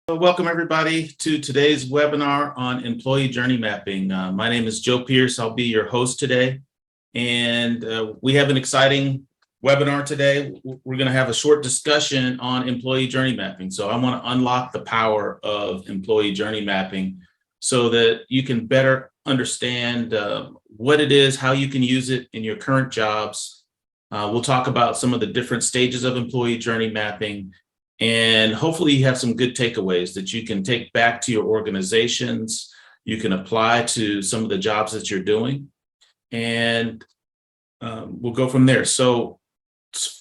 Welcome everybody to today's webinar on employee journey mapping. My name is Joe Pierce. I'll be your host today. And we have an exciting webinar today. We're going to have a short discussion on employee journey mapping. So I want to unlock the power of employee journey mapping so that you can better understand what it is, how you can use it in your current jobs. We'll talk about some of the different stages of employee journey mapping. And hopefully you have some good takeaways that you can take back to your organizations. You can apply to some of the jobs that you're doing, and we'll go from there. So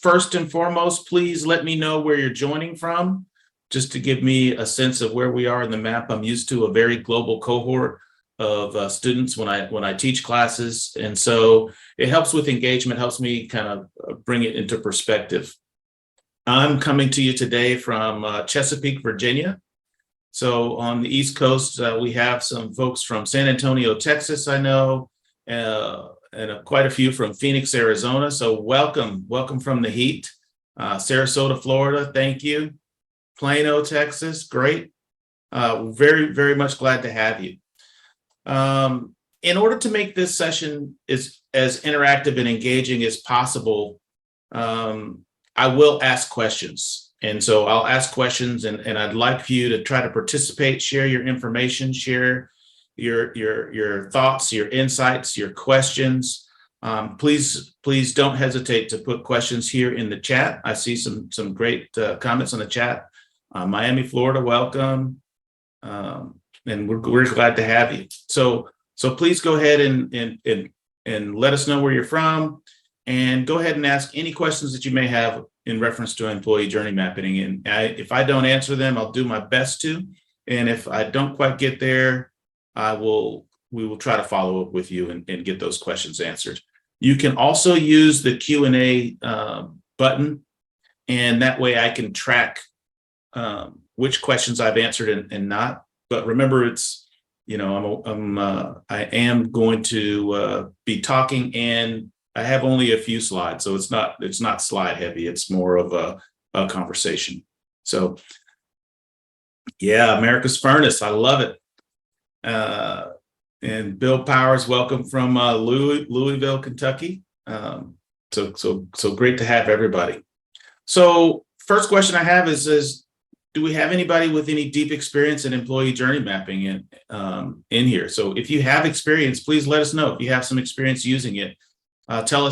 first and foremost, please let me know where you're joining from, just to give me a sense of where we are in the map. I'm used to a very global cohort of students when I teach classes. And so it helps with engagement, helps me kind of bring it into perspective. I'm coming to you today from Chesapeake, Virginia. So on the East Coast, we have some folks from San Antonio, Texas, I know, and quite a few from Phoenix, Arizona. So welcome from the heat. Sarasota, Florida, thank you. Plano, Texas, great. Very, very much glad to have you. In order to make this session as interactive and engaging as possible, I will ask questions. And so I'll ask questions, and I'd like for you to try to participate, share your information, share your thoughts, your insights, your questions. Please don't hesitate to put questions here in the chat. I see some great comments on the chat. Miami, Florida, welcome. And we're glad to have you. So please go ahead and let us know where you're from. And go ahead and ask any questions that you may have in reference to employee journey mapping. And if I don't answer them, I'll do my best to. And if I don't quite get there, we will try to follow up with you and get those questions answered. You can also use the Q&A button, and that way I can track which questions I've answered and not. But remember, it's, you know, I am going to be talking, and I have only a few slides, so it's not slide heavy. It's more of a conversation. So yeah, America's Furnace, I love it. And Bill Powers, welcome from Louisville, Kentucky. So great to have everybody. So first question I have is do we have anybody with any deep experience in employee journey mapping in here? So if you have experience, please let us know. If you have some experience using it, tell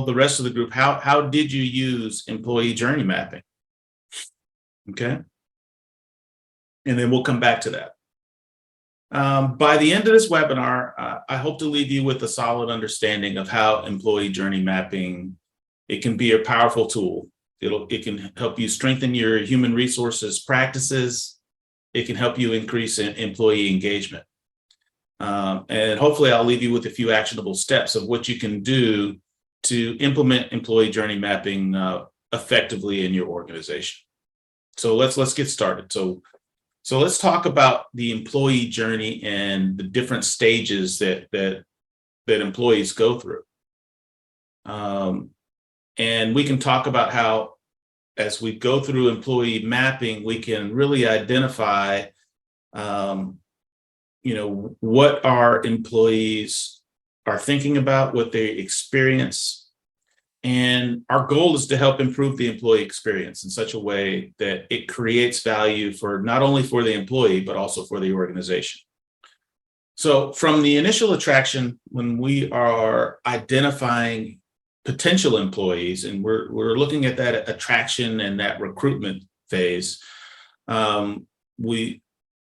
the rest of the group, how did you use employee journey mapping? Okay. And then we'll come back to that. By the end of this webinar, I hope to leave you with a solid understanding of how employee journey mapping, it can be a powerful tool. It can help you strengthen your human resources practices. It can help you increase employee engagement. And hopefully I'll leave you with a few actionable steps of what you can do to implement employee journey mapping effectively in your organization. So let's get started. So let's talk about the employee journey and the different stages that employees go through. And we can talk about how, as we go through employee mapping, we can really identify what our employees are thinking about, what they experience. And our goal is to help improve the employee experience in such a way that it creates value for not only for the employee, but also for the organization. So from the initial attraction, when we are identifying potential employees, and we're looking at that attraction and that recruitment phase,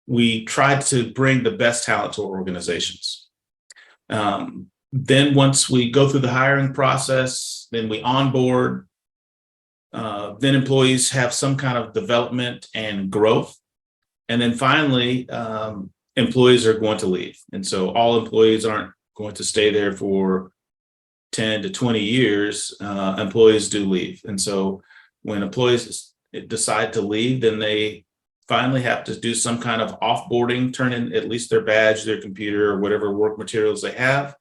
we try to bring the best talent to our organizations. Then once we go through the hiring process, then we onboard, then employees have some kind of development and growth. And then finally, employees are going to leave. And so all employees aren't going to stay there for 10 to 20 years. Employees do leave. And so when employees decide to leave, then they finally have to do some kind of offboarding, turn in at least their badge, their computer, or whatever work materials they have.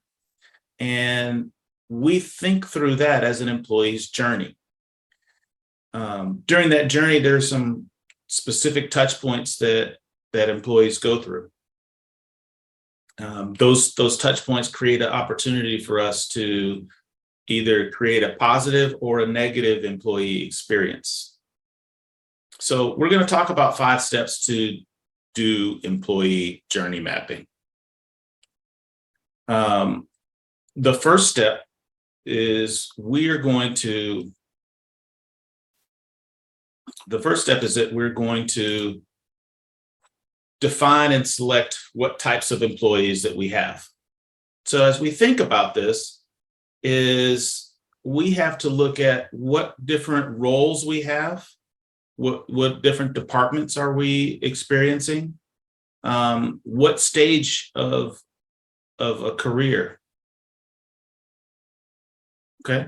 And we think through that as an employee's journey. During that journey, there's some specific touch points that employees go through. Those touch points create an opportunity for us to either create a positive or a negative employee experience. So we're going to talk about 5 steps to do employee journey mapping. The first step is that we're going to define and select what types of employees that we have. So as we think about this, we have to look at what different roles we have, what different departments are we experiencing, what stage of a career. Okay,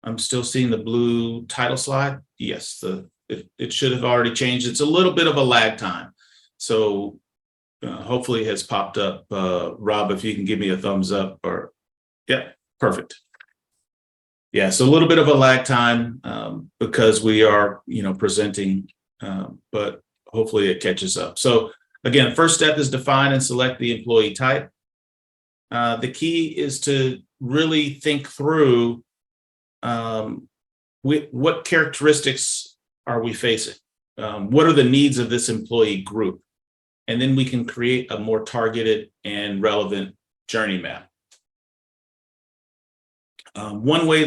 I'm still seeing the blue title slide. Yes, it should have already changed. It's a little bit of a lag time. So hopefully it has popped up. Rob, if you can give me a thumbs up, or yeah, perfect. Yeah, so a little bit of a lag time because we are, presenting, but hopefully it catches up. So again, first step is define and select the employee type. The key is to really think through what characteristics are we facing? What are the needs of this employee group? And then we can create a more targeted and relevant journey map. One way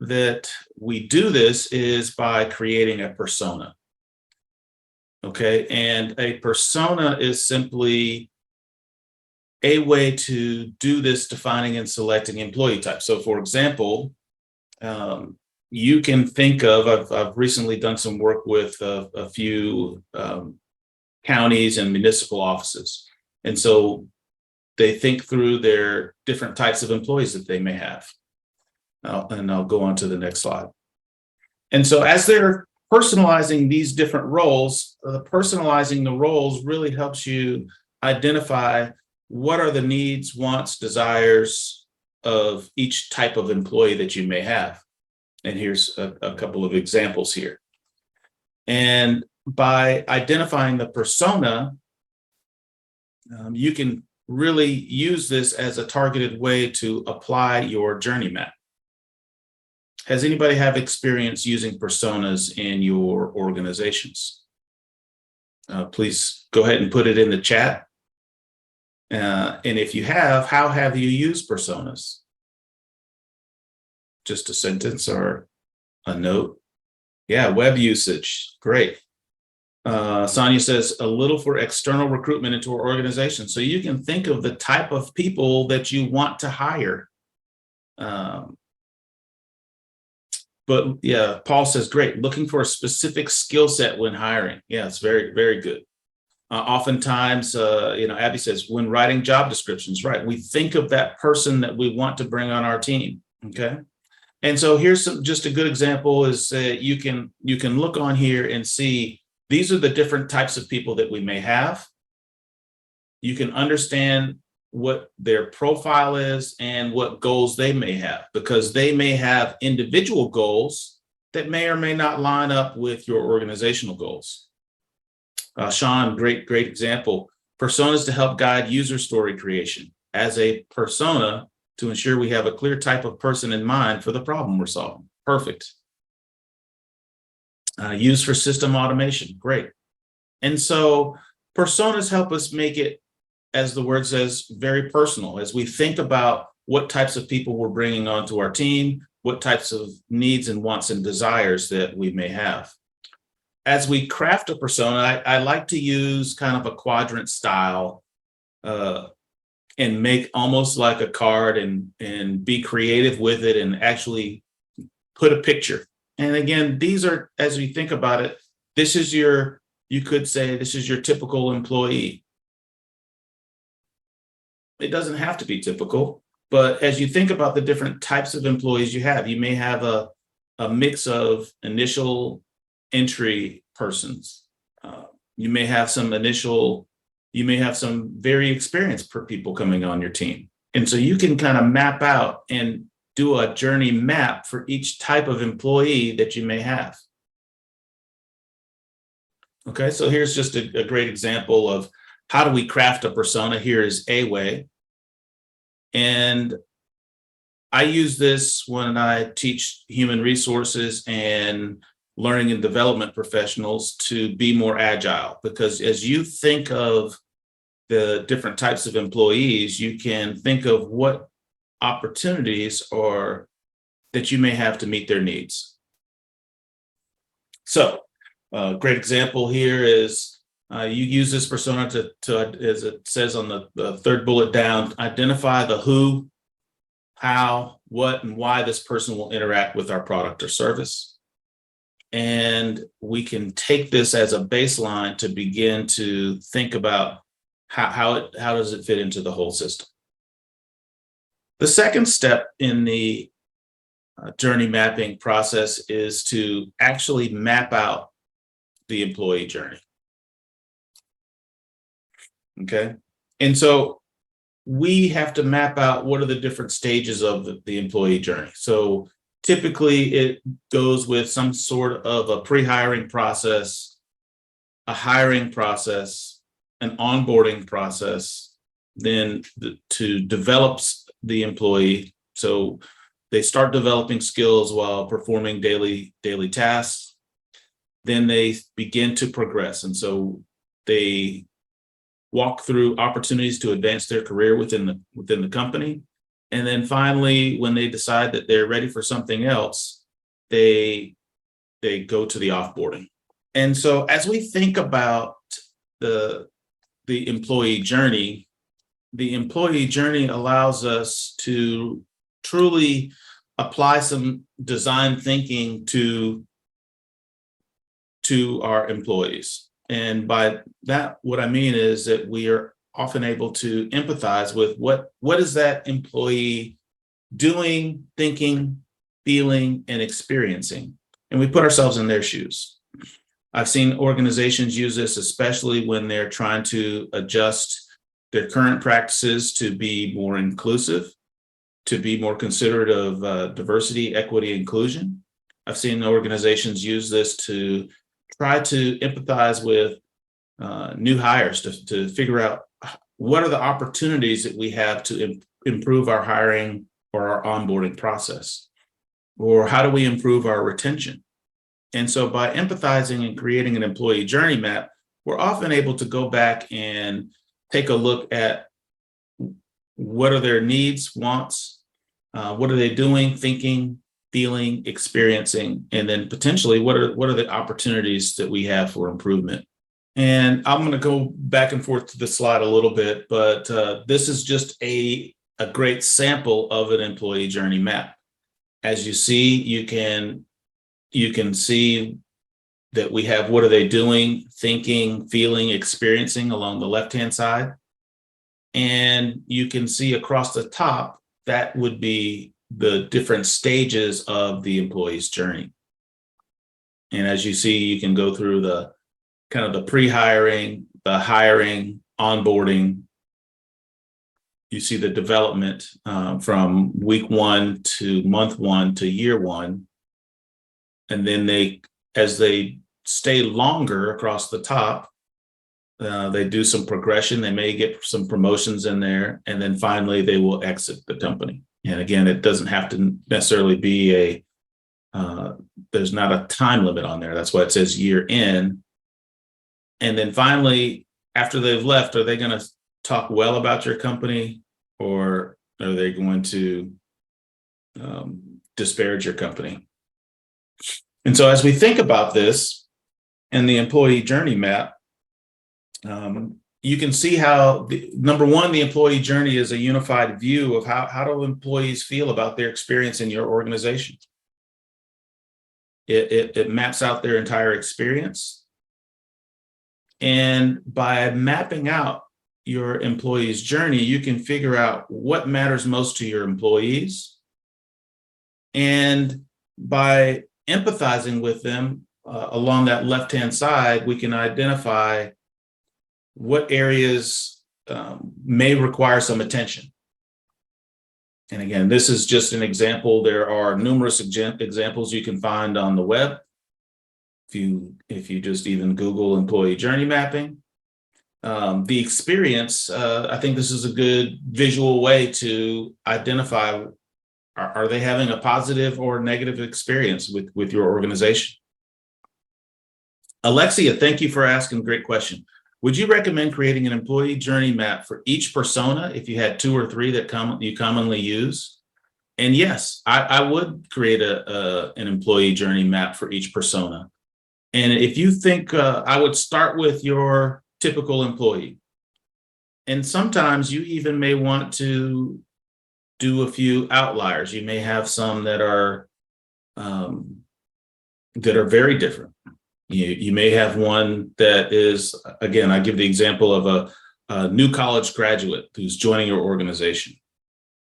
that we do this is by creating a persona. Okay, and a persona is simply a way to do this defining and selecting employee type. So for example, you can think of, I've recently done some work with a few counties and municipal offices. And so they think through their different types of employees that they may have. And I'll go on to the next slide. And so as they're personalizing these different roles, personalizing the roles really helps you identify what are the needs, wants, desires of each type of employee that you may have. And here's a couple of examples here. And by identifying the persona, you can really use this as a targeted way to apply your journey map. Has anybody have experience using personas in your organizations? Please go ahead and put it in the chat. And if you have, how have you used personas? Just a sentence or a note? Yeah, web usage, great. Sonia says, a little for external recruitment into our organization. So you can think of the type of people that you want to hire. But yeah, Paul says, great, looking for a specific skill set when hiring. Yeah, it's very, very good. Oftentimes, Abby says, when writing job descriptions, right, we think of that person that we want to bring on our team, okay? And so here's just a good example is you can look on here and see these are the different types of people that we may have. You can understand what their profile is and what goals they may have, because they may have individual goals that may or may not line up with your organizational goals. Sean, great example. Personas to help guide user story creation. As a persona, to ensure we have a clear type of person in mind for the problem we're solving. Perfect. Used for system automation. Great. And so personas help us make it, as the word says, very personal as we think about what types of people we're bringing onto our team, what types of needs and wants and desires that we may have. As we craft a persona, I like to use kind of a quadrant style and make almost like a card and be creative with it and actually put a picture. And again, these are, as we think about it, you could say this is your typical employee. It doesn't have to be typical, but as you think about the different types of employees you have, you may have a mix of initial entry persons. You may have some very experienced people coming on your team. And so you can kind of map out and do a journey map for each type of employee that you may have. Okay, so here's just a great example of how do we craft a persona. Here is a way. And I use this when I teach human resources and learning and development professionals to be more agile, because as you think of the different types of employees, you can think of what opportunities or that you may have to meet their needs. So a great example here is you use this persona to, as it says on the third bullet down, identify the who, how, what, and why this person will interact with our product or service. And we can take this as a baseline to begin to think about how does it fit into the whole system. The second step in the journey mapping process is to actually map out the employee journey. Okay. And so we have to map out what are the different stages of the employee journey. So typically it goes with some sort of a pre-hiring process, a hiring process, an onboarding process, then to develop the employee. So they start developing skills while performing daily tasks. Then they begin to progress. And so they walk through opportunities to advance their career within the company. And then finally, when they decide that they're ready for something else, they go to the offboarding. And so as we think about the employee journey allows us to truly apply some design thinking to our employees. And by that, what I mean is that we are often able to empathize with what is that employee doing, thinking, feeling, and experiencing. And we put ourselves in their shoes. I've seen organizations use this, especially when they're trying to adjust their current practices to be more inclusive, to be more considerate of diversity, equity, inclusion. I've seen organizations use this to try to empathize with new hires to figure out what are the opportunities that we have to improve our hiring or our onboarding process, or how do we improve our retention. And so by empathizing and creating an employee journey map, we're often able to go back and take a look at what are their needs, wants, what are they doing, thinking, feeling, experiencing, and then potentially what are the opportunities that we have for improvement. And I'm going to go back and forth to the slide a little bit, but this is just a great sample of an employee journey map. As you see, you can see that we have what are they doing, thinking, feeling, experiencing along the left-hand side. And you can see across the top, that would be the different stages of the employee's journey. And as you see, you can go through the kind of the pre-hiring, the hiring, onboarding. You see the development from week 1 to month 1 to year 1. And then as they stay longer across the top, they do some progression. They may get some promotions in there. And then finally, they will exit the company. And again, it doesn't have to necessarily be there's not a time limit on there. That's why it says year in. And then finally, after they've left, are they going to talk well about your company, or are they going to disparage your company? And so as we think about this and the employee journey map, you can see how, number one, the employee journey is a unified view of how do employees feel about their experience in your organization. It maps out their entire experience. And by mapping out your employee's journey, you can figure out what matters most to your employees. And by empathizing with them along that left-hand side, we can identify what areas may require some attention. And again, this is just an example. There are numerous examples you can find on the web. If you just even Google employee journey mapping, the experience, I think this is a good visual way to identify, are they having a positive or negative experience with your organization? Alexia, thank you for asking. Great question. Would you recommend creating an employee journey map for each persona if you had 2 or 3 that you commonly use? And yes, I would create an employee journey map for each persona. And if you think, I would start with your typical employee. And sometimes you even may want to do a few outliers. You may have some that are very different. You may have one that is, again, I give the example of a new college graduate who's joining your organization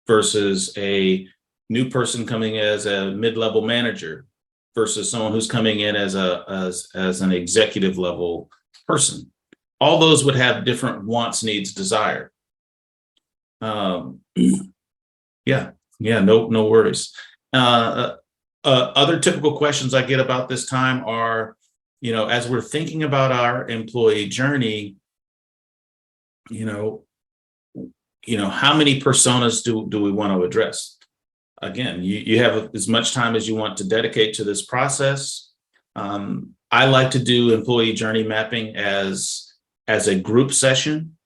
versus a new person coming as a mid-level manager versus someone who's coming in as an executive level person. All those would have different wants, needs, desire. Yeah, no worries. Other typical questions I get about this time are, as we're thinking about our employee journey, how many personas do we want to address? Again, you have as much time as you want to dedicate to this process. I like to do employee journey mapping as a group session.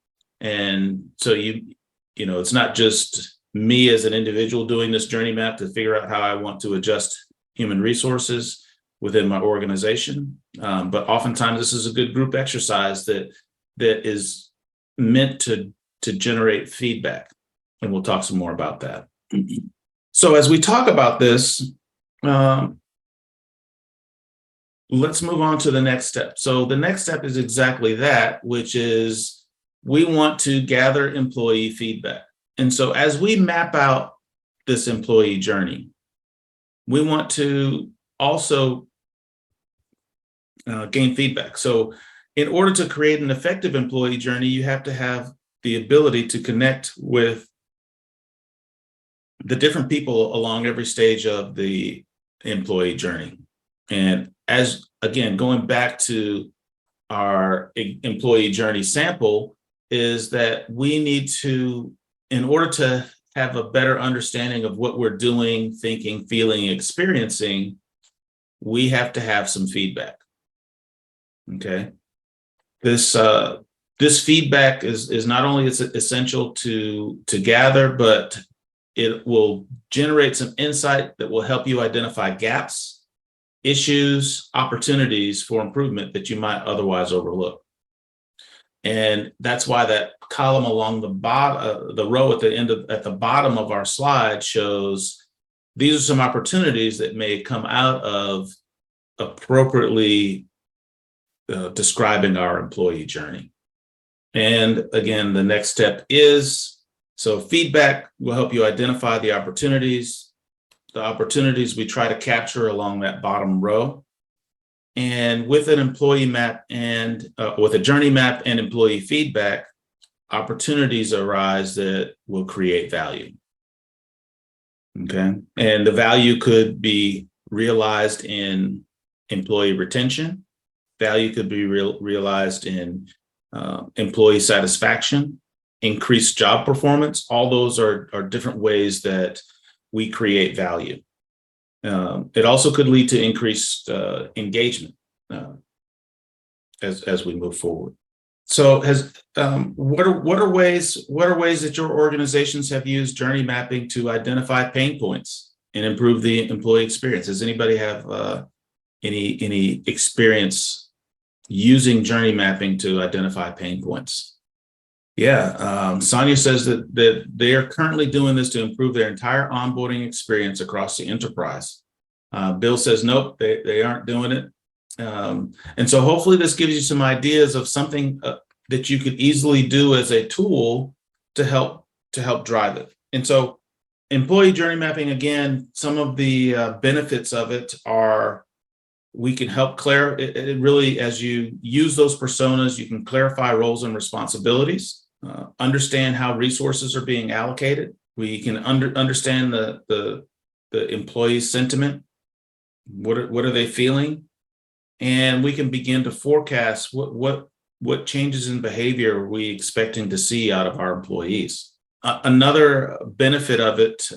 And so it's not just me as an individual doing this journey map to figure out how I want to adjust human resources within my organization. But oftentimes this is a good group exercise that is meant to generate feedback. And we'll talk some more about that. So as we talk about this, let's move on to the next step. So the next step is exactly that, which is we want to gather employee feedback. And so as we map out this employee journey, we want to also gain feedback. So in order to create an effective employee journey, you have to have the ability to connect with the different people along every stage of the employee journey. And as, again, going back to our employee journey sample, is that we need to, in order to have a better understanding of what we're doing, thinking, feeling, experiencing, we have to have some feedback. Okay. This feedback is not only essential to gather, but it will generate some insight that will help you identify gaps, issues, opportunities for improvement that you might otherwise overlook. And that's why that column along the bottom, the row at the bottom of our slide shows these are some opportunities that may come out of appropriately describing our employee journey. And again, the next step is, so feedback will help you identify the opportunities. The opportunities we try to capture along that bottom row. And with an employee map and with a journey map and employee feedback, opportunities arise that will create value. Okay. And the value could be realized in employee retention. Value could be realized in employee satisfaction, increased job performance. All those are different ways that we create value. It also could lead to increased engagement as we move forward. So, what are ways that your organizations have used journey mapping to identify pain points and improve the employee experience? Does anybody have any experience using journey mapping to identify pain points? Yeah, Sonia says that they are currently doing this to improve their entire onboarding experience across the enterprise. Bill says, nope, they aren't doing it. And so hopefully this gives you some ideas of something that you could easily do as a tool to help drive it. And so employee journey mapping, again, some of the benefits of it are we can help it really, as you use those personas, you can clarify roles and responsibilities. Understand how resources are being allocated. We can understand the employee's sentiment. What are they feeling? and we can begin to forecast what changes in behavior are we expecting to see out of our employees. Another benefit of it,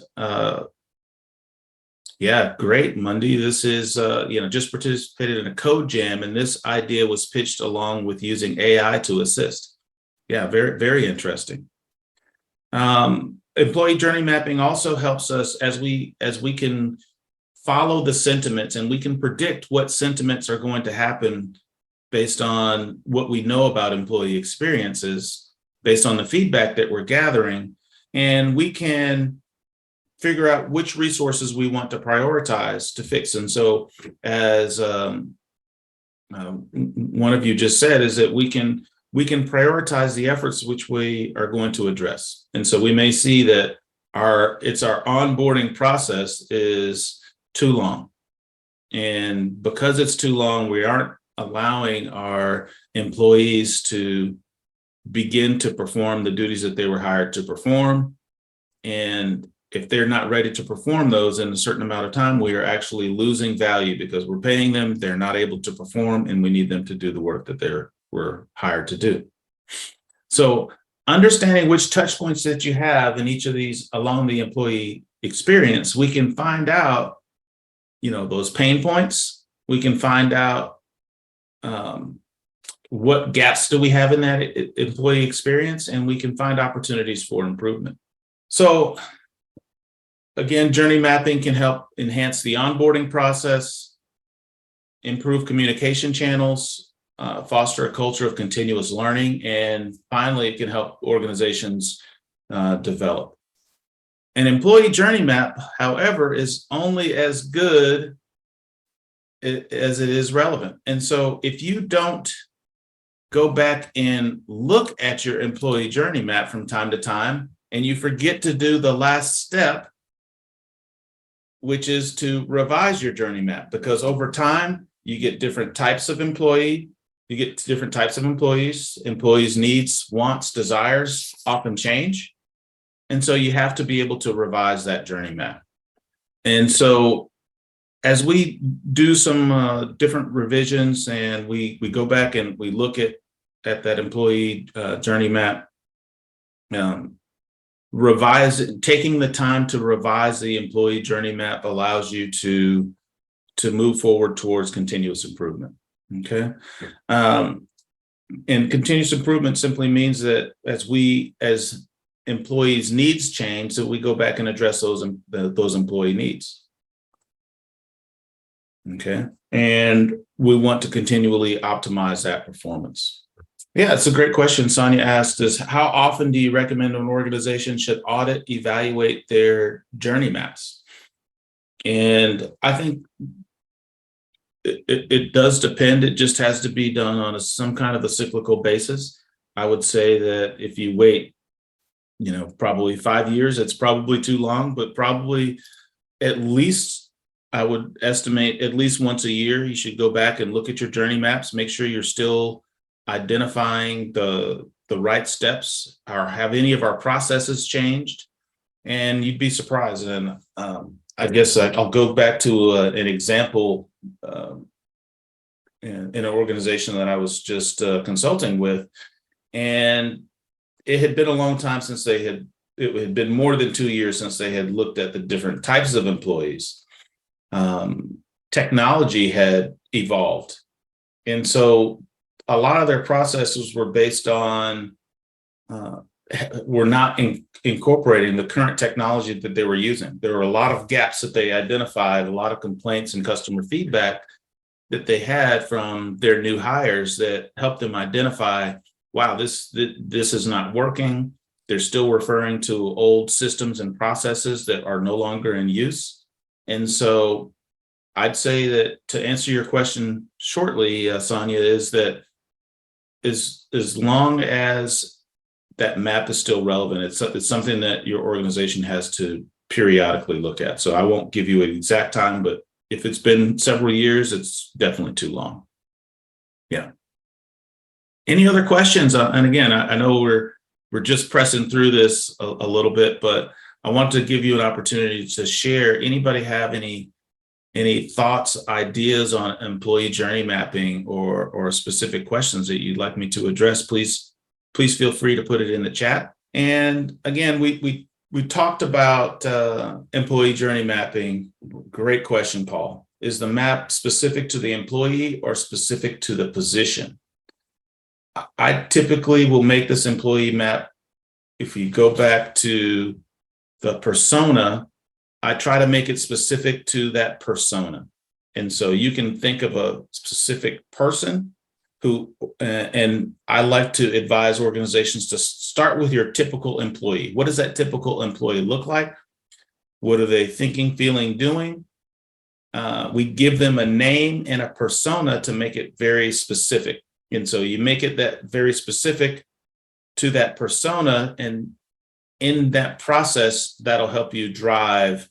yeah, great, Monday. This is, just participated in a code jam, and this idea was pitched along with using AI to assist. Yeah, very, very interesting. Employee journey mapping also helps us as we can follow the sentiments, and we can predict what sentiments are going to happen based on what we know about employee experiences, based on the feedback that we're gathering, and we can figure out which resources we want to prioritize to fix. And so, as one of you just said, is that we can prioritize the efforts which we are going to address. And so we may see that our onboarding process is too long. And because it's too long, we aren't allowing our employees to begin to perform the duties that they were hired to perform. And if they're not ready to perform those in a certain amount of time, we are actually losing value because we're paying them, they're not able to perform, and we need them to do the work that they were hired to do. So understanding which touch points that you have in each of these along the employee experience, we can find out, those pain points. We can find out what gaps do we have in that employee experience, and we can find opportunities for improvement. So again, journey mapping can help enhance the onboarding process, improve communication channels, foster a culture of continuous learning, and finally, it can help organizations develop. An employee journey map, however, is only as good as it is relevant. And so if you don't go back and look at your employee journey map from time to time, and you forget to do the last step, which is to revise your journey map, because over time, you get different types of employees, employees' needs, wants, desires often change. And so you have to be able to revise that journey map. And so as we do some different revisions and we go back and we look at that employee journey map, taking the time to revise the employee journey map allows you to move forward towards continuous improvement. Okay. And continuous improvement simply means that as employees' needs change, that we go back and address those employee needs. Okay. And we want to continually optimize that performance. Yeah, it's a great question. Sonia asked is, how often do you recommend an organization should audit, evaluate their journey maps? And I think it does depend. It just has to be done on some kind of a cyclical basis. I would say that if you wait, probably 5 years, it's probably too long, but probably at least, I would estimate at least once a year, you should go back and look at your journey maps, make sure you're still identifying the right steps, or have any of our processes changed, and you'd be surprised. And I guess I'll go back to an example in an organization that I was just consulting with, and it had been a long time since it had been more than 2 years since they had looked at the different types of employees. Technology had evolved, and so a lot of their processes were based on were not incorporating the current technology that they were using. There were a lot of gaps that they identified, a lot of complaints and customer feedback that they had from their new hires that helped them identify, wow, this is not working. They're still referring to old systems and processes that are no longer in use. And so I'd say that, to answer your question shortly, Sonia, is that as long as that map is still relevant, it's something that your organization has to periodically look at. So I won't give you an exact time, but if it's been several years, it's definitely too long. Yeah. Any other questions? And again, I know we're just pressing through this a little bit, but I want to give you an opportunity to share. Anybody have any any thoughts, ideas on employee journey mapping or specific questions that you'd like me to address, please feel free to put it in the chat. And again, we talked about employee journey mapping. Great question, Paul. Is the map specific to the employee or specific to the position? I typically will make this employee map. If you go back to the persona, I try to make it specific to that persona. And so you can think of a specific person who, and I like to advise organizations to start with your typical employee. What does that typical employee look like? What are they thinking, feeling, doing? We give them a name and a persona to make it very specific. And so you make it that very specific to that persona, and in that process, that'll help you drive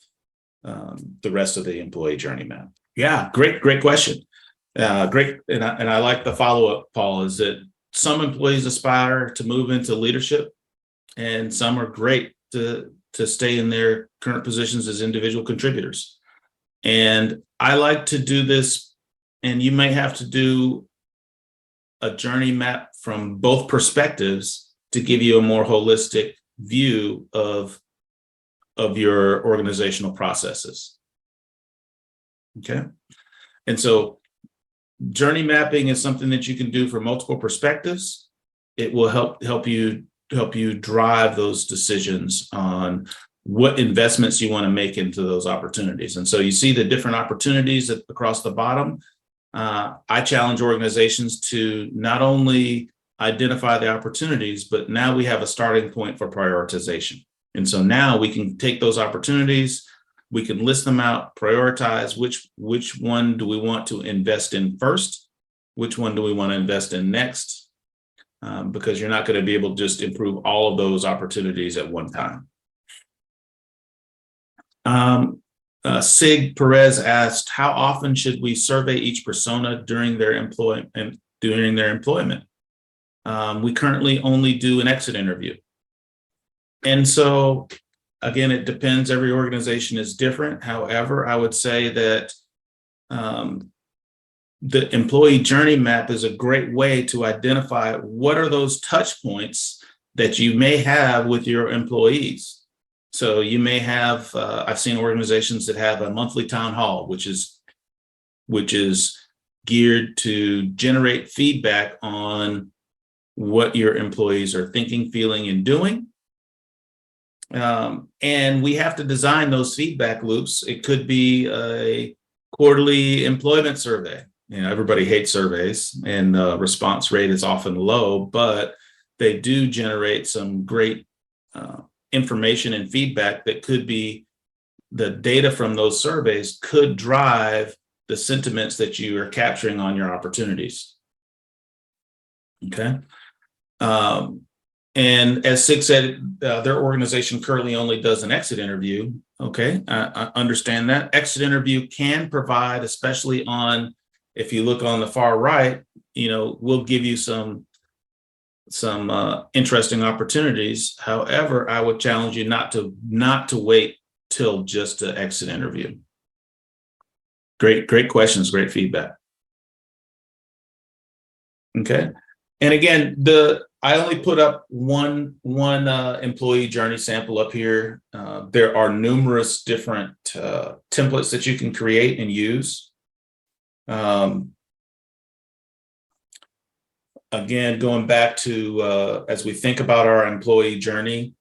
the rest of the employee journey map. Yeah, great question. Great, and I like the follow-up, Paul, is that some employees aspire to move into leadership, and some are great to stay in their current positions as individual contributors. And I like to do this, and you may have to do a journey map from both perspectives to give you a more holistic view of your organizational processes. Okay. And so journey mapping is something that you can do for multiple perspectives. It will help you drive those decisions on what investments you want to make into those opportunities. And so you see the different opportunities across the bottom. I challenge organizations to not only identify the opportunities, but now we have a starting point for prioritization. And so now we can take those opportunities, we can list them out, prioritize which one do we want to invest in first, which one do we want to invest in next, because you're not going to be able to just improve all of those opportunities at one time. Sig Perez asked, how often should we survey each persona during their employment? We currently only do an exit interview. And so, again, it depends. Every organization is different. However, I would say that the employee journey map is a great way to identify what are those touch points that you may have with your employees. So you may have, I've seen organizations that have a monthly town hall, which is geared to generate feedback on what your employees are thinking, feeling, and doing. And we have to design those feedback loops. It could be a quarterly employment survey. You know, everybody hates surveys, and the response rate is often low, but they do generate some great information and feedback that could be the data from those surveys could drive the sentiments that you are capturing on your opportunities. Okay. And as Sig said, their organization currently only does an exit interview. Okay, I understand that. Exit interview can provide, especially on, if you look on the far right, you know, we'll give you some interesting opportunities. However, I would challenge you not to wait till just an exit interview. Great questions, great feedback. Okay, and again, I only put up one employee journey sample up here. There are numerous different templates that you can create and use. Again, going back to as we think about our employee journey,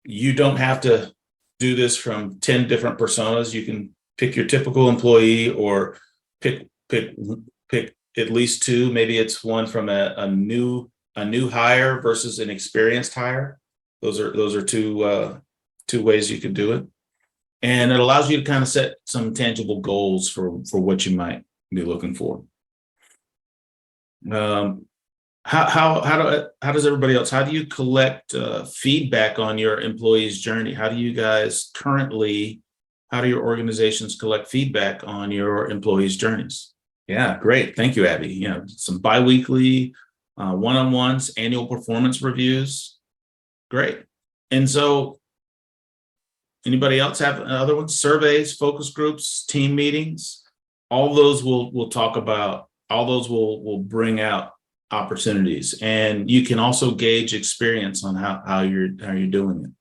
you don't have to do this from 10 different personas. You can pick your typical employee, or pick at least two. Maybe it's one from a new hire versus an experienced hire. Those are two ways you could do it, and it allows you to kind of set some tangible goals for what you might be looking for. How does everybody else? How do you collect feedback on your employees' journey? How do your organizations collect feedback on your employees' journeys? Yeah, great. Thank you, Abby. You know, some biweekly one-on-ones, annual performance reviews. Great. And so Anybody else have other ones? Surveys, focus groups, team meetings. All those we'll talk about. All those will bring out opportunities, and you can also gauge experience on how you're doing it.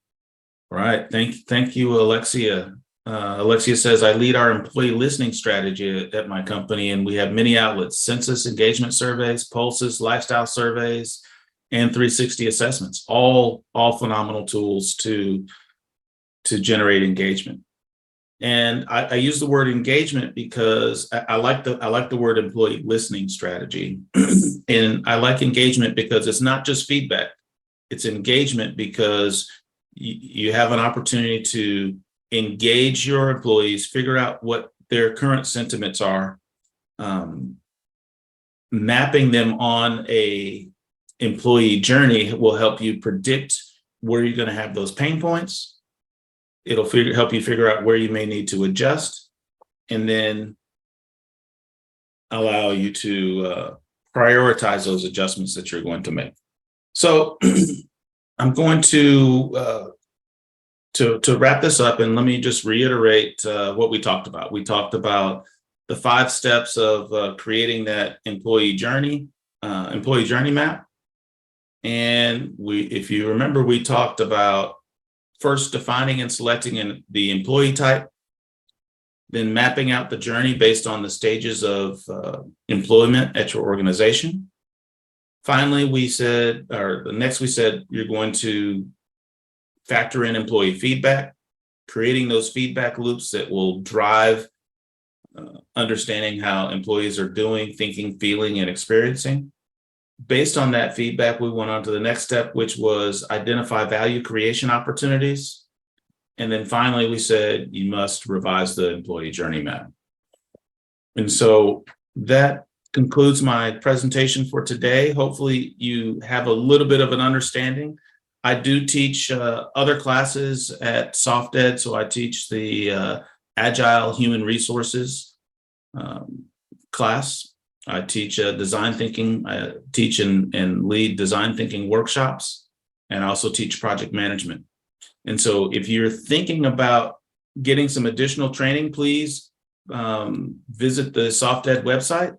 All right. Thank you, Alexia. Alexia says, I lead our employee listening strategy at my company, and we have many outlets: census, engagement surveys, pulses, lifestyle surveys, and 360 assessments. All phenomenal tools to generate engagement. And I use the word engagement because I like the word employee listening strategy. And I like engagement because it's not just feedback. It's engagement because you have an opportunity to engage your employees, figure out what their current sentiments are, mapping them on a employee journey will help you predict where you're going to have those pain points. It'll help you figure out where you may need to adjust, and then allow you to prioritize those adjustments that you're going to make. So I'm going to wrap this up, and let me just reiterate what we talked about. We talked about the 5 steps of creating that employee journey map. And if you remember, we talked about first defining and selecting the employee type, then mapping out the journey based on the stages of employment at your organization. Finally, we said you're going to factor in employee feedback, creating those feedback loops that will drive understanding how employees are doing, thinking, feeling, and experiencing. Based on that feedback, we went on to the next step, which was identify value creation opportunities. And then finally, we said you must revise the employee journey map. And so that concludes my presentation for today. Hopefully you have a little bit of an understanding. I do teach other classes at SoftEd. So I teach the Agile Human Resources class. I teach design thinking. I teach and lead design thinking workshops, and I also teach project management. And so if you're thinking about getting some additional training, please visit the SoftEd website.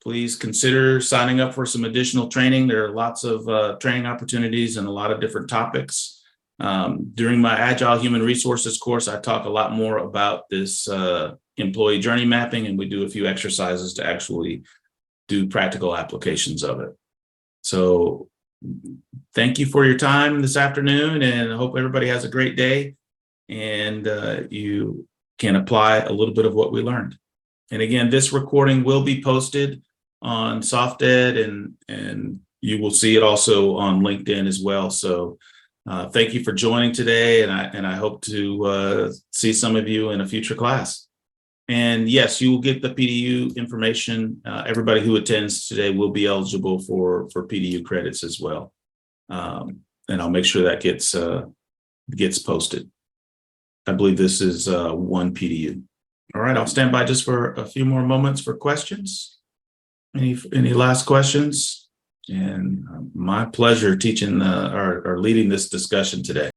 Please consider signing up for some additional training. There are lots of training opportunities and a lot of different topics. During my Agile Human Resources course, I talk a lot more about this employee journey mapping, and we do a few exercises to actually do practical applications of it. So thank you for your time this afternoon, and I hope everybody has a great day and you can apply a little bit of what we learned. And again, this recording will be posted on SoftEd, and you will see it also on LinkedIn as well. So thank you for joining today, and I hope to see some of you in a future class. And yes, you will get the PDU information. Everybody who attends today will be eligible for PDU credits as well. And I'll make sure that gets posted. I believe this is 1 PDU. All right, I'll stand by just for a few more moments for questions. Any last questions? And my pleasure teaching or leading this discussion today.